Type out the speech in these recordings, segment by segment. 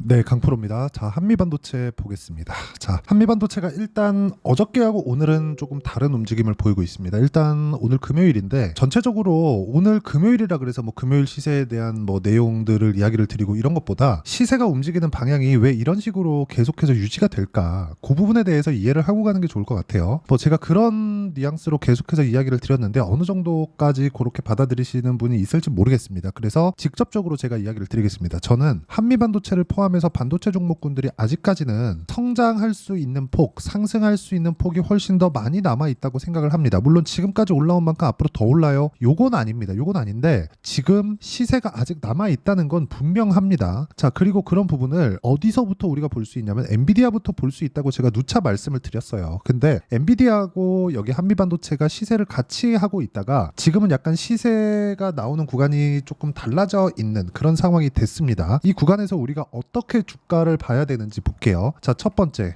네, 강프로입니다. 자, 한미반도체 보겠습니다. 자, 한미반도체가 일단 어저께하고 오늘은 조금 다른 움직임을 보이고 있습니다. 일단 오늘 금요일인데 전체적으로 오늘 금요일이라 그래서 뭐 금요일 시세에 대한 뭐 내용들을 이야기를 드리고 이런 것보다 시세가 움직이는 방향이 왜 이런 식으로 계속해서 유지가 될까? 그 부분에 대해서 이해를 하고 가는 게 좋을 것 같아요. 뭐 제가 그런 뉘앙스로 계속해서 이야기를 드렸는데 어느 정도까지 그렇게 받아들이시는 분이 있을지 모르겠습니다. 그래서 직접적으로 제가 이야기를 드리겠습니다. 저는 한미반도체를 포함해서 반도체 종목군들이 아직까지는 성장할 수 있는 폭, 상승할 수 있는 폭이 훨씬 더 많이 남아 있다고 생각을 합니다. 물론 지금까지 올라온 만큼 앞으로 더 올라요? 요건 아닙니다. 요건 아닌데 지금 시세가 아직 남아 있다는 건 분명합니다. 자, 그리고 그런 부분을 어디서부터 우리가 볼 수 있냐면 엔비디아부터 볼 수 있다고 제가 누차 말씀을 드렸어요. 근데 엔비디아하고 여기 한미반도체가 시세를 같이 하고 있다가 지금은 약간 시세가 나오는 구간이 조금 달라져 있는 그런 상황이 됐습니다. 이 구간에서 우리가 어떻게 주가를 봐야 되는지 볼게요. 자, 첫 번째,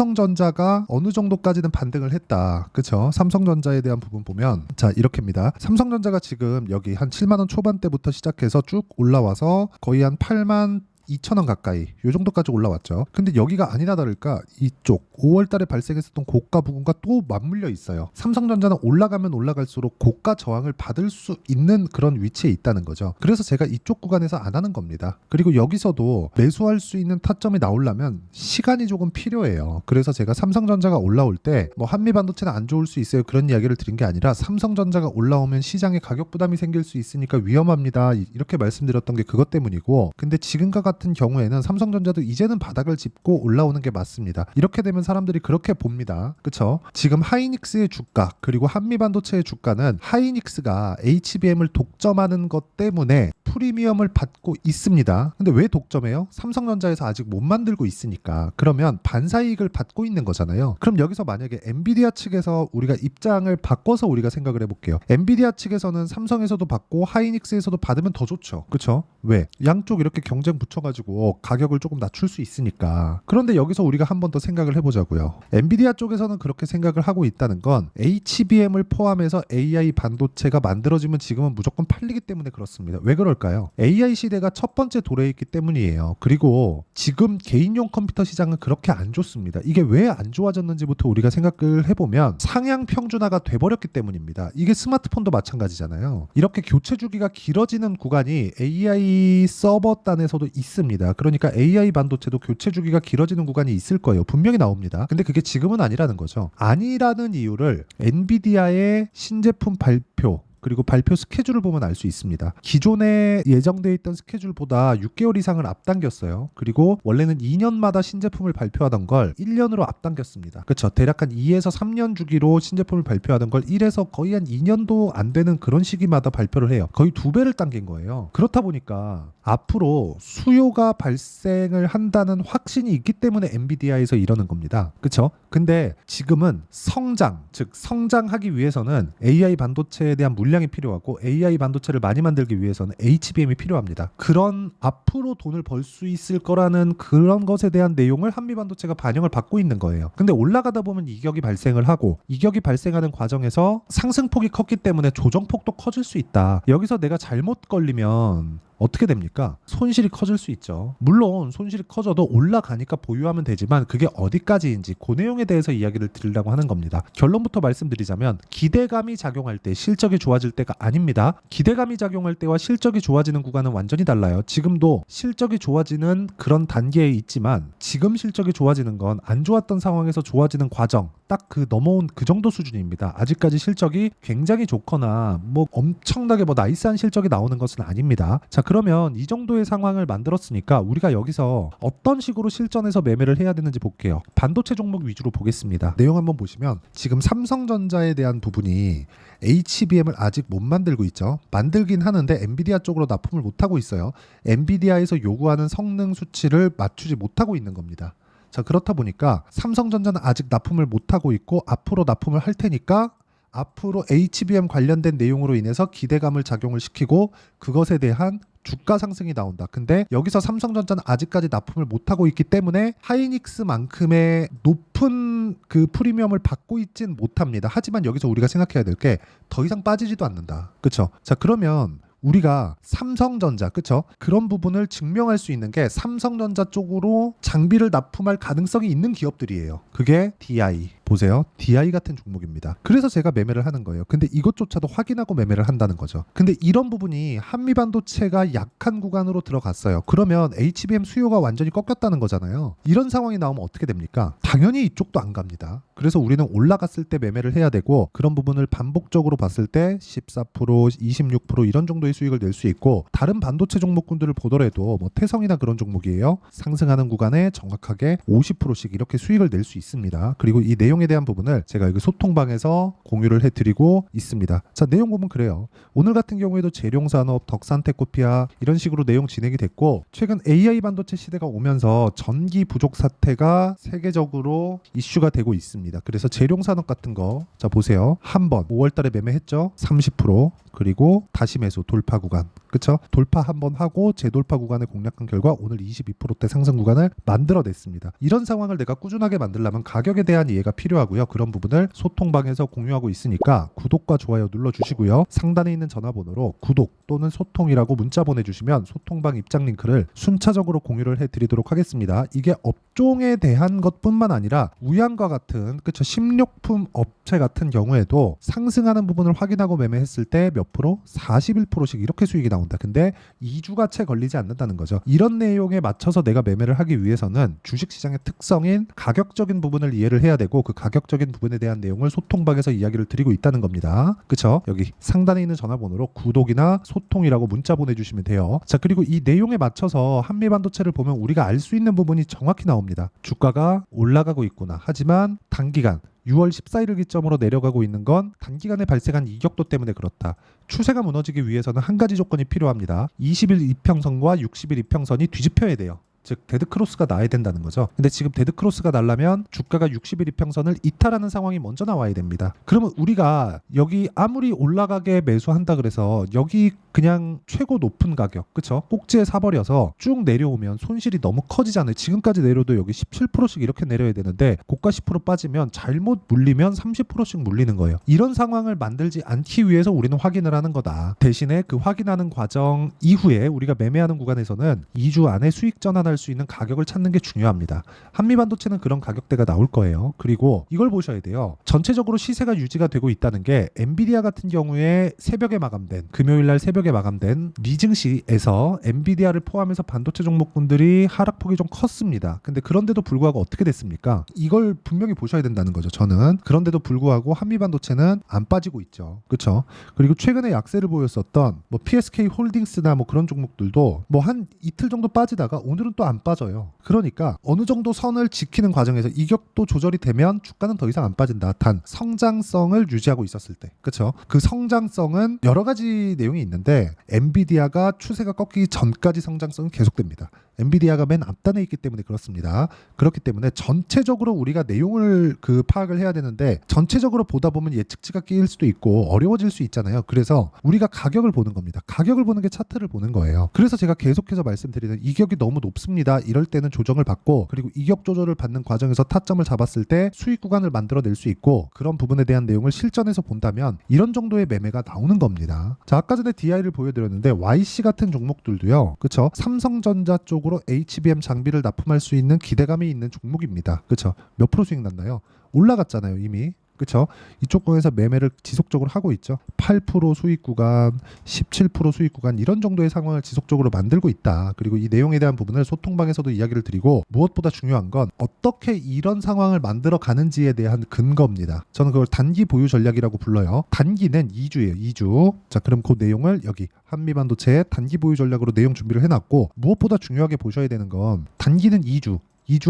삼성전자가 어느 정도까지는 반등을 했다. 그쵸? 삼성전자에 대한 부분 보면 자, 이렇게입니다. 삼성전자가 지금 여기 한 7만원 초반대부터 시작해서 쭉 올라와서 거의 한 8만 2천원 가까이 요 정도까지 올라왔죠. 근데 여기가 아니나 다를까 이쪽 5월 달에 발생했었던 고가 부근과 또 맞물려 있어요. 삼성전자는 올라가면 올라갈수록 고가 저항을 받을 수 있는 그런 위치에 있다는 거죠. 그래서 제가 이쪽 구간에서 안 하는 겁니다. 그리고 여기서도 매수할 수 있는 타점이 나오려면 시간이 조금 필요해요. 그래서 제가 삼성전자가 올라올 때 뭐 한미반도체는 안 좋을 수 있어요 그런 이야기를 드린 게 아니라 삼성전자가 올라오면 시장에 가격 부담이 생길 수 있으니까 위험합니다 이렇게 말씀드렸던 게 그것 때문이고, 근데 지금과 같은 경우에는 삼성전자도 이제는 바닥을 짚고 올라오는 게 맞습니다. 이렇게 되면 사람들이 그렇게 봅니다. 그쵸? 지금 하이닉스의 주가 그리고 한미반도체의 주가는 하이닉스가 HBM을 독점하는 것 때문에 프리미엄을 받고 있습니다. 근데 왜 독점해요? 삼성전자에서 아직 못 만들고 있으니까. 그러면 반사이익을 받고 있는 거잖아요. 그럼 여기서 만약에 엔비디아 측에서 우리가 입장을 바꿔서 우리가 생각을 해볼게요. 엔비디아 측에서는 삼성에서도 받고 하이닉스에서도 받으면 더 좋죠. 그쵸? 왜? 양쪽 이렇게 경쟁 붙여가지고 가격을 조금 낮출 수 있으니까. 그런데 여기서 우리가 한 번 더 생각을 해보자고요. 엔비디아 쪽에서는 그렇게 생각을 하고 있다는 건 HBM을 포함해서 AI 반도체가 만들어지면 지금은 무조건 팔리기 때문에 그렇습니다. 왜 그럴까요? AI 시대가 첫 번째 도래에 있기 때문이에요. 그리고 지금 개인용 컴퓨터 시장은 그렇게 안 좋습니다. 이게 왜 안 좋아졌는지부터 우리가 생각을 해보면 상향 평준화가 돼버렸기 때문입니다. 이게 스마트폰도 마찬가지잖아요. 이렇게 교체 주기가 길어지는 구간이 AI 서버단에서도 있습니다. 그러니까 AI 반도체도 교체 주기가 길어지는 구간이 있을 거예요. 분명히 나옵니다. 근데 그게 지금은 아니라는 거죠. 아니라는 이유를 엔비디아의 신제품 발표 그리고 발표 스케줄을 보면 알 수 있습니다. 기존에 예정되어 있던 스케줄보다 6개월 이상을 앞당겼어요. 그리고 원래는 2년마다 신제품을 발표하던 걸 1년으로 앞당겼습니다. 그렇죠. 대략 한 2에서 3년 주기로 신제품을 발표하던 걸 1에서 거의 한 2년도 안 되는 그런 시기마다 발표를 해요. 거의 2배를 당긴 거예요. 그렇다 보니까 앞으로 수요가 발생을 한다는 확신이 있기 때문에 엔비디아에서 이러는 겁니다. 그렇죠? 근데 지금은 성장, 즉 성장하기 위해서는 AI 반도체에 대한 물량이 필요하고 AI 반도체를 많이 만들기 위해서는 HBM이 필요합니다. 그런 앞으로 돈을 벌 수 있을 거라는 그런 것에 대한 내용을 한미반도체가 반영을 받고 있는 거예요. 근데 올라가다 보면 이격이 발생을 하고 이격이 발생하는 과정에서 상승폭이 컸기 때문에 조정폭도 커질 수 있다. 여기서 내가 잘못 걸리면 어떻게 됩니까? 손실이 커질 수 있죠. 물론 손실이 커져도 올라가니까 보유하면 되지만 그게 어디까지인지 그 내용에 대해서 이야기를 드리려고 하는 겁니다. 결론부터 말씀드리자면 기대감이 작용할 때 실적이 좋아질 때가 아닙니다. 기대감이 작용할 때와 실적이 좋아지는 구간은 완전히 달라요. 지금도 실적이 좋아지는 그런 단계에 있지만 지금 실적이 좋아지는 건 안 좋았던 상황에서 좋아지는 과정 딱 그 넘어온 그 정도 수준입니다. 아직까지 실적이 굉장히 좋거나 뭐 엄청나게 뭐 나이스한 실적이 나오는 것은 아닙니다. 자, 그러면 이 정도의 상황을 만들었으니까 우리가 여기서 어떤 식으로 실전에서 매매를 해야 되는지 볼게요. 반도체 종목 위주로 보겠습니다. 내용 한번 보시면 지금 삼성전자에 대한 부분이 HBM을 아직 못 만들고 있죠. 만들긴 하는데 엔비디아 쪽으로 납품을 못하고 있어요. 엔비디아에서 요구하는 성능 수치를 맞추지 못하고 있는 겁니다. 자, 그렇다 보니까 삼성전자는 아직 납품을 못하고 있고 앞으로 납품을 할 테니까 앞으로 HBM 관련된 내용으로 인해서 기대감을 작용을 시키고 그것에 대한 주가 상승이 나온다. 근데 여기서 삼성전자는 아직까지 납품을 못하고 있기 때문에 하이닉스만큼의 높은 그 프리미엄을 받고 있진 못합니다. 하지만 여기서 우리가 생각해야 될 게 더 이상 빠지지도 않는다. 그렇죠? 자, 그러면 우리가 삼성전자, 그쵸? 그런 부분을 증명할 수 있는 게 삼성전자 쪽으로 장비를 납품할 가능성이 있는 기업들이에요. 그게 DI. 보세요. DI 같은 종목입니다. 그래서 제가 매매를 하는 거예요. 근데 이것조차도 확인하고 매매를 한다는 거죠. 근데 이런 부분이 한미반도체가 약한 구간으로 들어갔어요. 그러면 HBM 수요가 완전히 꺾였다는 거잖아요. 이런 상황이 나오면 어떻게 됩니까? 당연히 이쪽도 안 갑니다. 그래서 우리는 올라갔을 때 매매를 해야 되고, 그런 부분을 반복적으로 봤을 때 14%, 26% 이런 정도의 수익을 낼 수 있고, 다른 반도체 종목군들을 보더라도 뭐 태성이나 그런 종목이에요. 상승하는 구간에 정확하게 50%씩 이렇게 수익을 낼 수 있습니다. 그리고 이 내용에 대한 부분을 제가 여기 소통방에서 공유를 해드리고 있습니다. 자, 내용 보면 그래요. 오늘 같은 경우에도 재룡산업, 덕산테코피아 이런 식으로 내용 진행이 됐고, 최근 AI 반도체 시대가 오면서 전기 부족 사태가 세계적으로 이슈가 되고 있습니다. 그래서 재룡산업 같은 거, 자 보세요. 한번 5월달에 매매했죠. 30%. 그리고 다시 매수 돌파 구간, 그쵸? 돌파 한번 하고 재돌파 구간을 공략한 결과 오늘 22%대 상승 구간을 만들어냈습니다. 이런 상황을 내가 꾸준하게 만들려면 가격에 대한 이해가 필요하고요. 그런 부분을 소통방에서 공유하고 있으니까 구독과 좋아요 눌러주시고요. 상단에 있는 전화번호로 구독 또는 소통이라고 문자 보내주시면 소통방 입장 링크를 순차적으로 공유를 해드리도록 하겠습니다. 이게 업종에 대한 것뿐만 아니라 우양과 같은, 그쵸? 식료품 업체 같은 경우에도 상승하는 부분을 확인하고 매매했을 때 몇 프로? 41%씩 이렇게 수익이 나온다. 근데 2주가 채 걸리지 않는다는 거죠. 이런 내용에 맞춰서 내가 매매를 하기 위해서는 주식시장의 특성인 가격적인 부분을 이해를 해야 되고, 그 가격적인 부분에 대한 내용을 소통방에서 이야기를 드리고 있다는 겁니다. 그쵸? 여기 상단에 있는 전화번호로 구독이나 소통이라고 문자 보내주시면 돼요. 자, 그리고 이 내용에 맞춰서 한미반도체를 보면 우리가 알 수 있는 부분이 정확히 나옵니다. 주가가 올라가고 있구나. 하지만 단기간 6월 14일을 기점으로 내려가고 있는 건 단기간에 발생한 이격도 때문에 그렇다. 추세가 무너지기 위해서는 한 가지 조건이 필요합니다. 20일 이평선과 60일 이평선이 뒤집혀야 돼요. 즉 데드크로스가 나야 된다는 거죠. 근데 지금 데드크로스가 나려면 주가가 60일 이평선을 이탈하는 상황이 먼저 나와야 됩니다. 그러면 우리가 여기 아무리 올라가게 매수한다 그래서 여기 그냥 최고 높은 가격, 그쵸? 꼭지에 사버려서 쭉 내려오면 손실이 너무 커지잖아요. 지금까지 내려도 여기 17%씩 이렇게 내려야 되는데 고가 10% 빠지면 잘못 물리면 30%씩 물리는 거예요. 이런 상황을 만들지 않기 위해서 우리는 확인을 하는 거다. 대신에 그 확인하는 과정 이후에 우리가 매매하는 구간에서는 2주 안에 수익 전환할 수 있는 가격을 찾는 게 중요합니다. 한미반도체는 그런 가격대가 나올 거예요. 그리고 이걸 보셔야 돼요. 전체적으로 시세가 유지가 되고 있다는 게 엔비디아 같은 경우에 새벽에 마감된, 금요일날 새벽에 마감된 리증시에서 엔비디아를 포함해서 반도체 종목군들이 하락폭이 좀 컸습니다. 근데 그런데도 불구하고 어떻게 됐습니까? 이걸 분명히 보셔야 된다는 거죠. 저는 그런데도 불구하고 한미반도체는 안 빠지고 있죠. 그렇죠? 그리고 최근에 약세를 보였었던 뭐 PSK 홀딩스나 뭐 그런 종목들도 뭐 한 이틀 정도 빠지다가 오늘은 또 안 빠져요. 그러니까 어느 정도 선을 지키는 과정에서 이격도 조절이 되면 주가는 더 이상 안 빠진다. 단 성장성을 유지하고 있었을 때, 그렇죠? 그 성장성은 여러 가지 내용이 있는데 엔비디아가 추세가 꺾이기 전까지 성장성은 계속됩니다. 엔비디아가 맨 앞단에 있기 때문에 그렇습니다. 그렇기 때문에 전체적으로 우리가 내용을 파악을 해야 되는데 전체적으로 보다 보면 예측치가 끼일 수도 있고 어려워질 수 있잖아요. 그래서 우리가 가격을 보는 겁니다. 가격을 보는 게 차트를 보는 거예요. 그래서 제가 계속해서 말씀드리는 이격이 너무 높습니다. 이럴 때는 조정을 받고, 그리고 이격 조절을 받는 과정에서 타점을 잡았을 때 수익 구간을 만들어낼 수 있고, 그런 부분에 대한 내용을 실전에서 본다면 이런 정도의 매매가 나오는 겁니다. 자, 아까 전에 DI를 보여드렸는데 YC 같은 종목들도요. 그렇죠? 삼성전자 쪽으로 HBM 장비를 납품할 수 있는 기대감이 있는 종목입니다. 그렇죠? 몇 프로 수익 났나요? 올라갔잖아요, 이미. 그렇죠? 이쪽 구간에서 매매를 지속적으로 하고 있죠. 8% 수익 구간, 17% 수익 구간 이런 정도의 상황을 지속적으로 만들고 있다. 그리고 이 내용에 대한 부분을 소통방에서도 이야기를 드리고, 무엇보다 중요한 건 어떻게 이런 상황을 만들어 가는지에 대한 근거입니다. 저는 그걸 단기 보유 전략이라고 불러요. 단기는 2주예요. 2주. 자, 그럼 그 내용을 여기 한미반도체의 단기 보유 전략으로 내용 준비를 해놨고, 무엇보다 중요하게 보셔야 되는 건 단기는 2주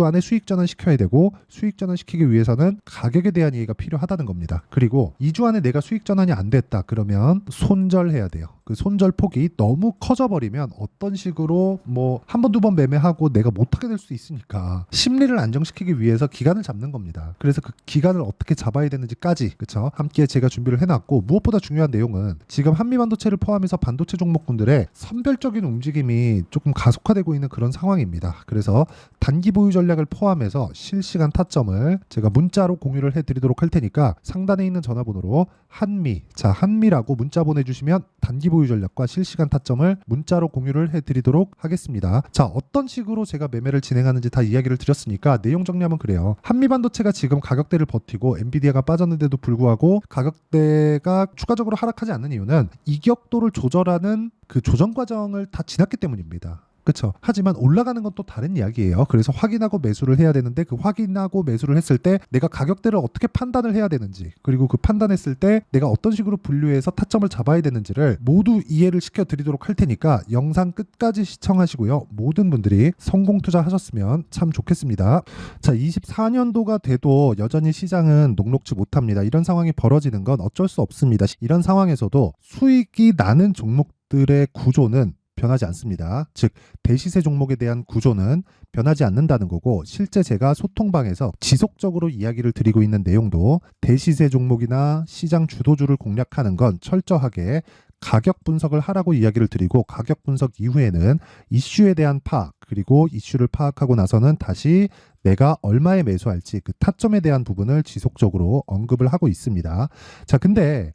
안에 수익 전환 시켜야 되고, 수익 전환 시키기 위해서는 가격에 대한 이해가 필요하다는 겁니다. 그리고 2주 안에 내가 수익 전환이 안 됐다 그러면 손절해야 돼요. 그 손절 폭이 너무 커져버리면 어떤 식으로 뭐 한 번, 두 번 매매하고 내가 못하게 될 수 있으니까 심리를 안정시키기 위해서 기간을 잡는 겁니다. 그래서 그 기간을 어떻게 잡아야 되는지까지, 그쵸? 함께 제가 준비를 해놨고, 무엇보다 중요한 내용은 지금 한미반도체를 포함해서 반도체 종목군들의 선별적인 움직임이 조금 가속화되고 있는 그런 상황입니다. 그래서 단기 보유 보유 전략을 포함해서 실시간 타점을 제가 문자로 공유를 해드리도록 할 테니까 상단에 있는 전화번호로 한미라고 문자 보내주시면 단기 보유 전략과 실시간 타점을 문자로 공유를 해드리도록 하겠습니다. 자, 어떤 식으로 제가 매매를 진행하는지 다 이야기를 드렸으니까 내용 정리하면 그래요. 한미반도체가 지금 가격대를 버티고 엔비디아가 빠졌는데도 불구하고 가격대가 추가적으로 하락하지 않는 이유는 이격도를 조절하는 그 조정 과정을 다 지났기 때문입니다. 그렇죠. 하지만 올라가는 건 또 다른 이야기예요. 그래서 확인하고 매수를 해야 되는데 그 확인하고 매수를 했을 때 내가 가격대를 어떻게 판단을 해야 되는지, 그리고 그 판단했을 때 내가 어떤 식으로 분류해서 타점을 잡아야 되는지를 모두 이해를 시켜드리도록 할 테니까 영상 끝까지 시청하시고요. 모든 분들이 성공 투자하셨으면 참 좋겠습니다. 자, 24년도가 돼도 여전히 시장은 녹록지 못합니다. 이런 상황이 벌어지는 건 어쩔 수 없습니다. 이런 상황에서도 수익이 나는 종목들의 구조는 변하지 않습니다. 즉 대시세 종목에 대한 구조는 변하지 않는다는 거고, 실제 제가 소통방에서 지속적으로 이야기를 드리고 있는 내용도 대시세 종목이나 시장 주도주를 공략하는 건 철저하게 가격 분석을 하라고 이야기를 드리고, 가격 분석 이후에는 이슈에 대한 파악, 그리고 이슈를 파악하고 나서는 다시 내가 얼마에 매수할지 그 타점에 대한 부분을 지속적으로 언급을 하고 있습니다. 자, 근데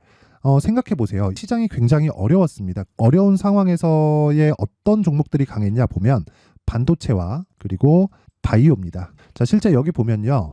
생각해 보세요. 시장이 굉장히 어려웠습니다. 어려운 상황에서의 어떤 종목들이 강했냐 보면 반도체와 그리고 바이오입니다. 자, 실제 여기 보면요.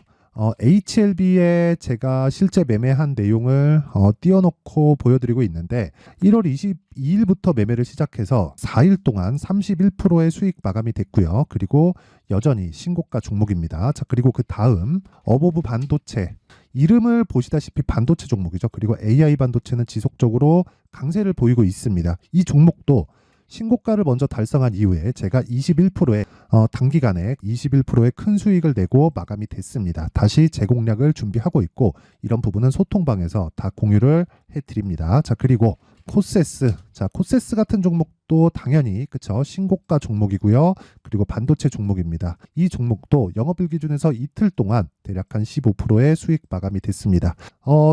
HLB에 제가 실제 매매한 내용을 띄워놓고 보여드리고 있는데 1월 22일부터 매매를 시작해서 4일 동안 31%의 수익 마감이 됐고요. 그리고 여전히 신고가 종목입니다. 자, 그리고 그 다음 어보브 반도체, 이름을 보시다시피 반도체 종목이죠. 그리고 AI 반도체는 지속적으로 강세를 보이고 있습니다. 이 종목도 신고가를 먼저 달성한 이후에 제가 21%의 단기간에 21%의 큰 수익을 내고 마감이 됐습니다. 다시 재공략을 준비하고 있고, 이런 부분은 소통방에서 다 공유를 해드립니다. 자, 그리고 코세스. 자, 코세스 같은 종목도 당연히 그쵸, 신고가 종목이고요. 그리고 반도체 종목입니다. 이 종목도 영업일 기준에서 이틀 동안 대략 한 15%의 수익 마감이 됐습니다.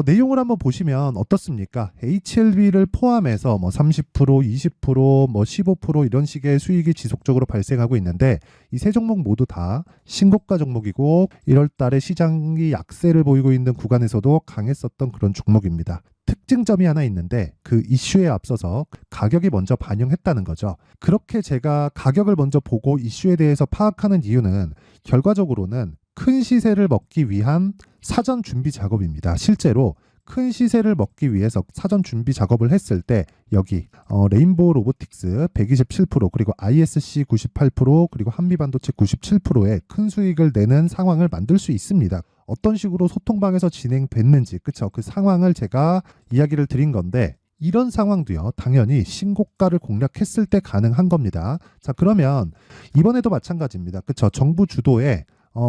내용을 한번 보시면 어떻습니까? HLB를 포함해서 뭐 30%, 20%, 뭐 15% 이런 식의 수익이 지속적으로 발생하고 있는데, 이 세 종목 모두 다 신고가 종목이고 1월 달에 시장이 약세를 보이고 있는 구간에서도 강했었던 그런 종목입니다. 특징점이 하나 있는데 그 이슈에 앞서서 가격이 먼저 반영했다는 거죠. 그렇게 제가 가격을 먼저 보고 이슈에 대해서 파악하는 이유는 결과적으로는 큰 시세를 먹기 위한 사전 준비 작업입니다. 실제로 큰 시세를 먹기 위해서 사전 준비 작업을 했을 때 여기 레인보우 로보틱스 127%, 그리고 ISC 98%, 그리고 한미반도체 97%의 큰 수익을 내는 상황을 만들 수 있습니다. 어떤 식으로 소통방에서 진행됐는지, 그쵸? 그 상황을 제가 이야기를 드린 건데, 이런 상황도요, 당연히 신고가를 공략했을 때 가능한 겁니다. 자, 그러면 이번에도 마찬가지입니다. 그쵸? 정부 주도의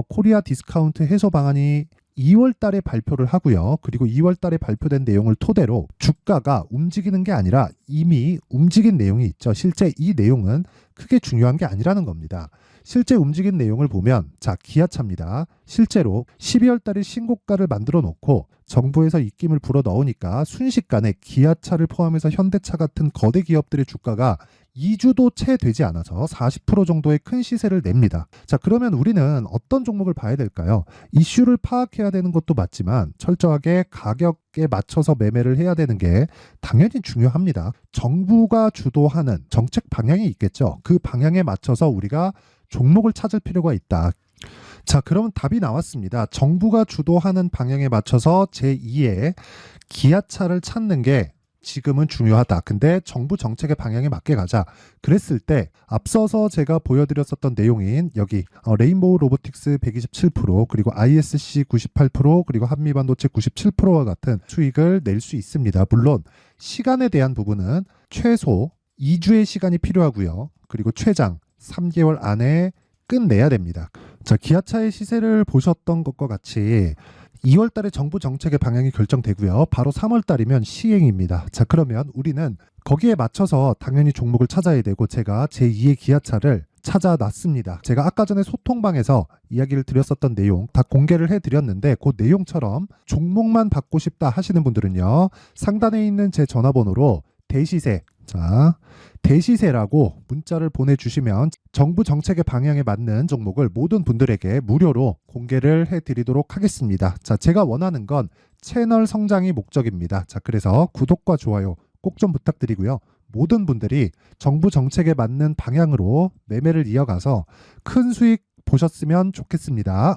코리아 디스카운트 해소 방안이 2월 달에 발표를 하고요. 그리고 2월 달에 발표된 내용을 토대로 주가가 움직이는 게 아니라 이미 움직인 내용이 있죠. 실제 이 내용은 크게 중요한 게 아니라는 겁니다. 실제 움직인 내용을 보면, 자, 기아차입니다. 실제로 12월 달에 신고가를 만들어 놓고 정부에서 입김을 불어 넣으니까 순식간에 기아차를 포함해서 현대차 같은 거대 기업들의 주가가 2주도 채 되지 않아서 40% 정도의 큰 시세를 냅니다. 자, 그러면 우리는 어떤 종목을 봐야 될까요? 이슈를 파악해야 되는 것도 맞지만 철저하게 가격에 맞춰서 매매를 해야 되는 게 당연히 중요합니다. 정부가 주도하는 정책 방향이 있겠죠. 그 방향에 맞춰서 우리가 종목을 찾을 필요가 있다. 자, 그러면 답이 나왔습니다. 정부가 주도하는 방향에 맞춰서 제2의 기아차를 찾는 게 지금은 중요하다. 근데 정부 정책의 방향에 맞게 가자. 그랬을 때 앞서서 제가 보여드렸었던 내용인 여기 레인보우 로보틱스 127%, 그리고 ISC 98%, 그리고 한미반도체 97%와 같은 수익을 낼 수 있습니다. 물론 시간에 대한 부분은 최소 2주의 시간이 필요하고요. 그리고 최장 3개월 안에 끝내야 됩니다. 자, 기아차의 시세를 보셨던 것과 같이 2월 달에 정부 정책의 방향이 결정되고요. 바로 3월 달이면 시행입니다. 자, 그러면 우리는 거기에 맞춰서 당연히 종목을 찾아야 되고, 제가 제2의 기아차를 찾아놨습니다. 제가 아까 전에 소통방에서 이야기를 드렸었던 내용 다 공개를 해드렸는데, 그 내용처럼 종목만 받고 싶다 하시는 분들은요, 상단에 있는 제 전화번호로 대시세 자, 대시세라고 문자를 보내주시면 정부 정책의 방향에 맞는 종목을 모든 분들에게 무료로 공개를 해드리도록 하겠습니다. 자, 제가 원하는 건 채널 성장이 목적입니다. 자, 그래서 구독과 좋아요 꼭 좀 부탁드리고요. 모든 분들이 정부 정책에 맞는 방향으로 매매를 이어가서 큰 수익 보셨으면 좋겠습니다.